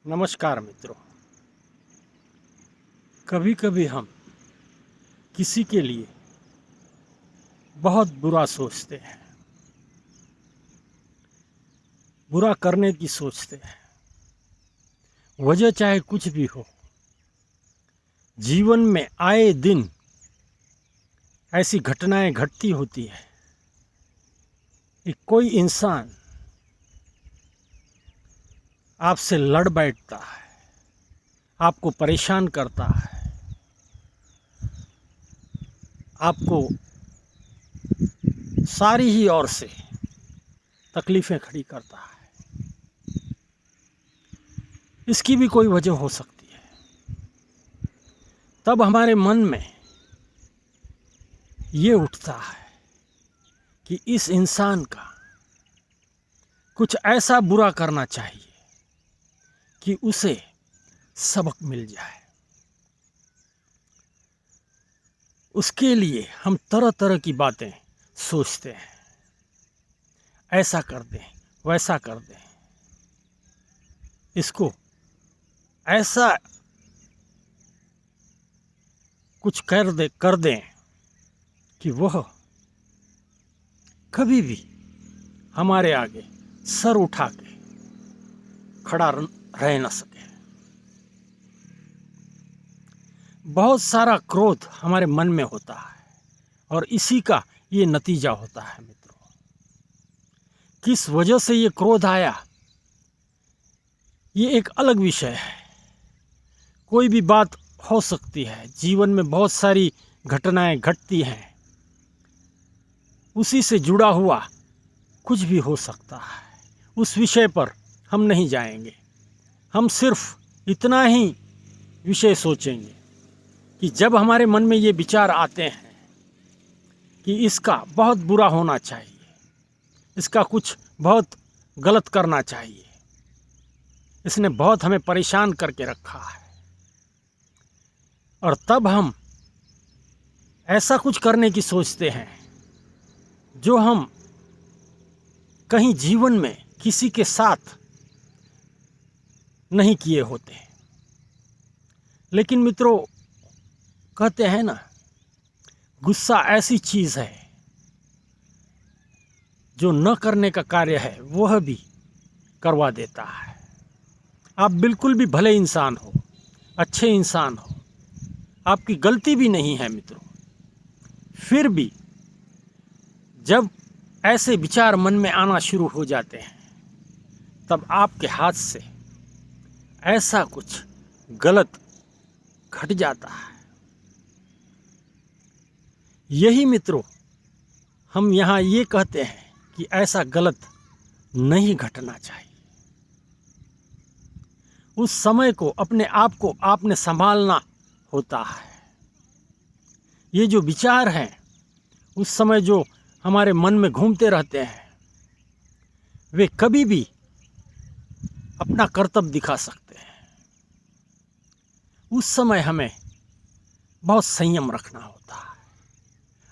नमस्कार मित्रों। कभी कभी हम किसी के लिए बहुत बुरा सोचते हैं, बुरा करने की सोचते हैं। वजह चाहे कुछ भी हो, जीवन में आए दिन ऐसी घटनाएं घटती होती है कि कोई इंसान आपसे लड़ बैठता है, आपको परेशान करता है, आपको सारी ही ओर से तकलीफ़ें खड़ी करता है। इसकी भी कोई वजह हो सकती है। तब हमारे मन में ये उठता है कि इस इंसान का कुछ ऐसा बुरा करना चाहिए कि उसे सबक मिल जाए। उसके लिए हम तरह तरह की बातें सोचते हैं, ऐसा कर दें, वैसा कर दें, इसको ऐसा कुछ कर दें कि वह कभी भी हमारे आगे सर उठा के खड़ा रह न सके। बहुत सारा क्रोध हमारे मन में होता है और इसी का ये नतीजा होता है मित्रों। किस वजह से ये क्रोध आया, ये एक अलग विषय है। कोई भी बात हो सकती है, जीवन में बहुत सारी घटनाएं घटती हैं, उसी से जुड़ा हुआ कुछ भी हो सकता है। उस विषय पर हम नहीं जाएंगे। हम सिर्फ इतना ही विषय सोचेंगे कि जब हमारे मन में ये विचार आते हैं कि इसका बहुत बुरा होना चाहिए, इसका कुछ बहुत गलत करना चाहिए, इसने बहुत हमें परेशान करके रखा है, और तब हम ऐसा कुछ करने की सोचते हैं जो हम कहीं जीवन में किसी के साथ नहीं किए होते। लेकिन मित्रों, कहते हैं ना, गुस्सा ऐसी चीज़ है जो न करने का कार्य है वह भी करवा देता है। आप बिल्कुल भी भले इंसान हो, अच्छे इंसान हो, आपकी गलती भी नहीं है मित्रों, फिर भी जब ऐसे विचार मन में आना शुरू हो जाते हैं तब आपके हाथ से ऐसा कुछ गलत घट जाता है। यही मित्रों हम यहाँ ये कहते हैं कि ऐसा गलत नहीं घटना चाहिए। उस समय को, अपने आप को आपने संभालना होता है। ये जो विचार हैं उस समय जो हमारे मन में घूमते रहते हैं, वे कभी भी अपना कर्तव्य दिखा सकते हैं। उस समय हमें बहुत संयम रखना होता है।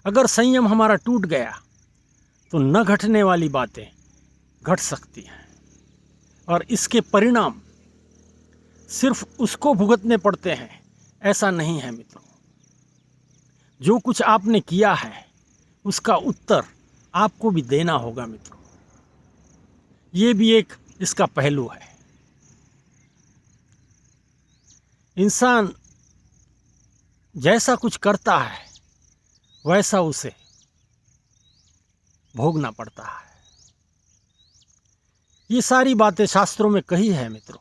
अगर संयम हमारा टूट गया तो न घटने वाली बातें घट सकती हैं, और इसके परिणाम सिर्फ उसको भुगतने पड़ते हैं ऐसा नहीं है मित्रों। जो कुछ आपने किया है उसका उत्तर आपको भी देना होगा मित्रों। ये भी एक इसका पहलू है। इंसान जैसा कुछ करता है वैसा उसे भोगना पड़ता है। ये सारी बातें शास्त्रों में कही है मित्रों।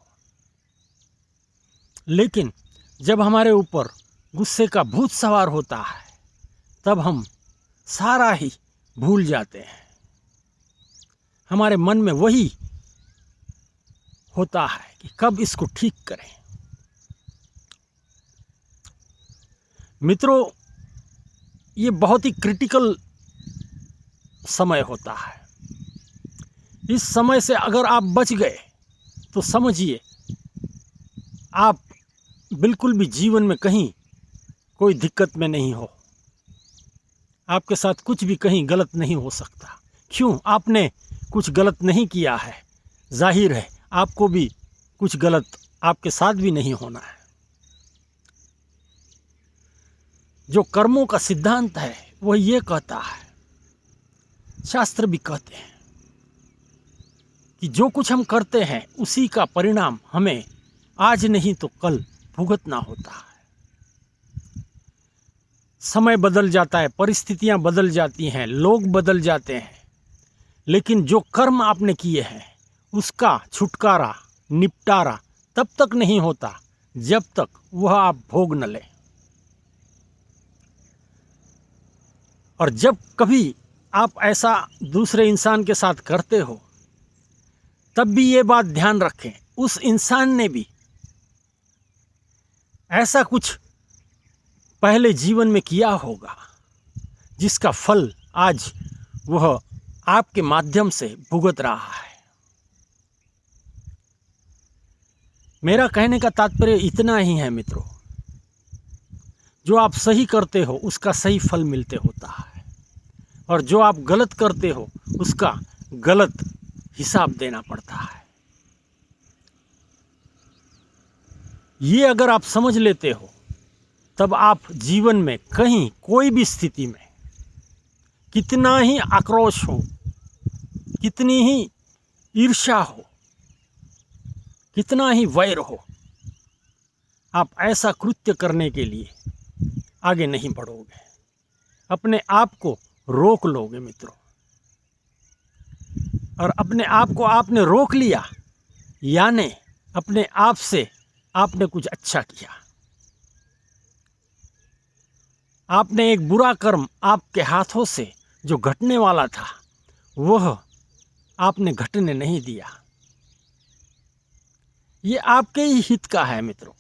लेकिन जब हमारे ऊपर गुस्से का भूत सवार होता है तब हम सारा ही भूल जाते हैं। हमारे मन में वही होता है कि कब इसको ठीक करें। मित्रों, ये बहुत ही क्रिटिकल समय होता है। इस समय से अगर आप बच गए तो समझिए आप बिल्कुल भी जीवन में कहीं कोई दिक्कत में नहीं हो। आपके साथ कुछ भी कहीं गलत नहीं हो सकता। क्यों? आपने कुछ गलत नहीं किया है, जाहिर है आपको भी कुछ गलत आपके साथ भी नहीं होना है। जो कर्मों का सिद्धांत है वह ये कहता है, शास्त्र भी कहते हैं कि जो कुछ हम करते हैं उसी का परिणाम हमें आज नहीं तो कल भुगतना होता है। समय बदल जाता है, परिस्थितियां बदल जाती हैं, लोग बदल जाते हैं, लेकिन जो कर्म आपने किए हैं उसका छुटकारा, निपटारा तब तक नहीं होता जब तक वह आप भोग न लें। और जब कभी आप ऐसा दूसरे इंसान के साथ करते हो तब भी ये बात ध्यान रखें, उस इंसान ने भी ऐसा कुछ पहले जीवन में किया होगा जिसका फल आज वह आपके माध्यम से भुगत रहा है। मेरा कहने का तात्पर्य इतना ही है मित्रों, जो आप सही करते हो उसका सही फल मिलते होता है, और जो आप गलत करते हो उसका गलत हिसाब देना पड़ता है। ये अगर आप समझ लेते हो तब आप जीवन में कहीं कोई भी स्थिति में कितना ही आक्रोश हो, कितनी ही ईर्ष्या हो, कितना ही वैर हो, आप ऐसा कृत्य करने के लिए आगे नहीं बढ़ोगे, अपने आप को रोक लोगे मित्रों। और अपने आप को आपने रोक लिया यानी अपने आप से आपने कुछ अच्छा किया। आपने एक बुरा कर्म आपके हाथों से जो घटने वाला था वह आपने घटने नहीं दिया। ये आपके ही हित का है मित्रों।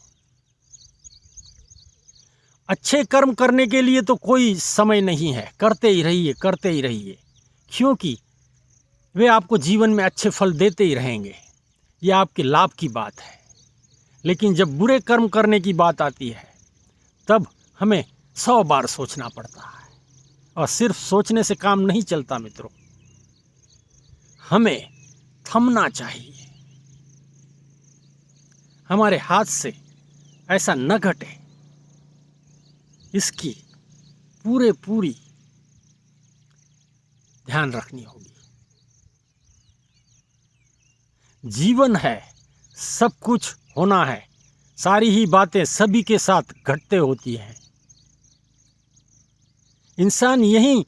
अच्छे कर्म करने के लिए तो कोई समय नहीं है, करते ही रहिए, करते ही रहिए, क्योंकि वे आपको जीवन में अच्छे फल देते ही रहेंगे। ये आपके लाभ की बात है। लेकिन जब बुरे कर्म करने की बात आती है तब हमें 100 बार सोचना पड़ता है, और सिर्फ सोचने से काम नहीं चलता मित्रों, हमें थमना चाहिए। हमारे हाथ से ऐसा न घटे, इसकी पूरी ध्यान रखनी होगी। जीवन है, सब कुछ होना है, सारी ही बातें सभी के साथ घटते होती हैं। इंसान यही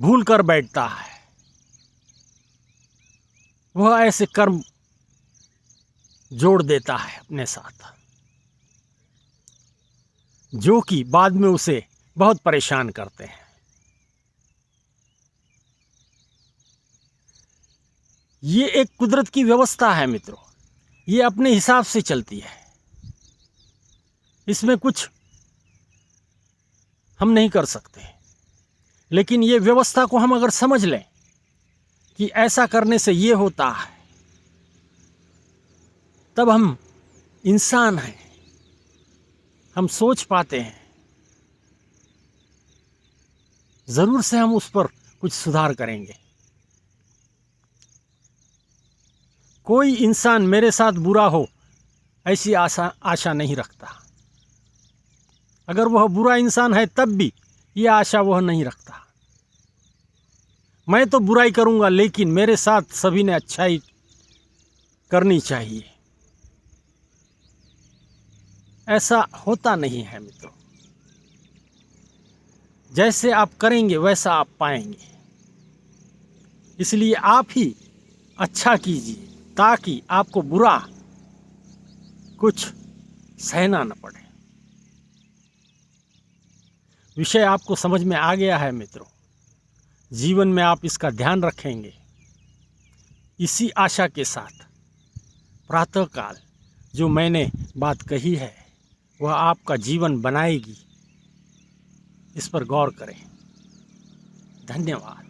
भूल कर बैठता है, वह ऐसे कर्म जोड़ देता है अपने साथ जो कि बाद में उसे बहुत परेशान करते हैं। ये एक कुदरत की व्यवस्था है मित्रों, ये अपने हिसाब से चलती है, इसमें कुछ हम नहीं कर सकते। लेकिन ये व्यवस्था को हम अगर समझ लें कि ऐसा करने से ये होता है, तब हम इंसान हैं, हम सोच पाते हैं, जरूर से हम उस पर कुछ सुधार करेंगे। कोई इंसान मेरे साथ बुरा हो ऐसी आशा नहीं रखता। अगर वह बुरा इंसान है तब भी यह आशा वह नहीं रखता। मैं तो बुराई करूंगा लेकिन मेरे साथ सभी ने अच्छाई करनी चाहिए, ऐसा होता नहीं है मित्रों। जैसे आप करेंगे वैसा आप पाएंगे। इसलिए आप ही अच्छा कीजिए ताकि आपको बुरा कुछ सहना न पड़े। विषय आपको समझ में आ गया है मित्रों। जीवन में आप इसका ध्यान रखेंगे। इसी आशा के साथ प्रातःकाल जो मैंने बात कही है वह आपका जीवन बनाएगी, इस पर गौर करें। धन्यवाद।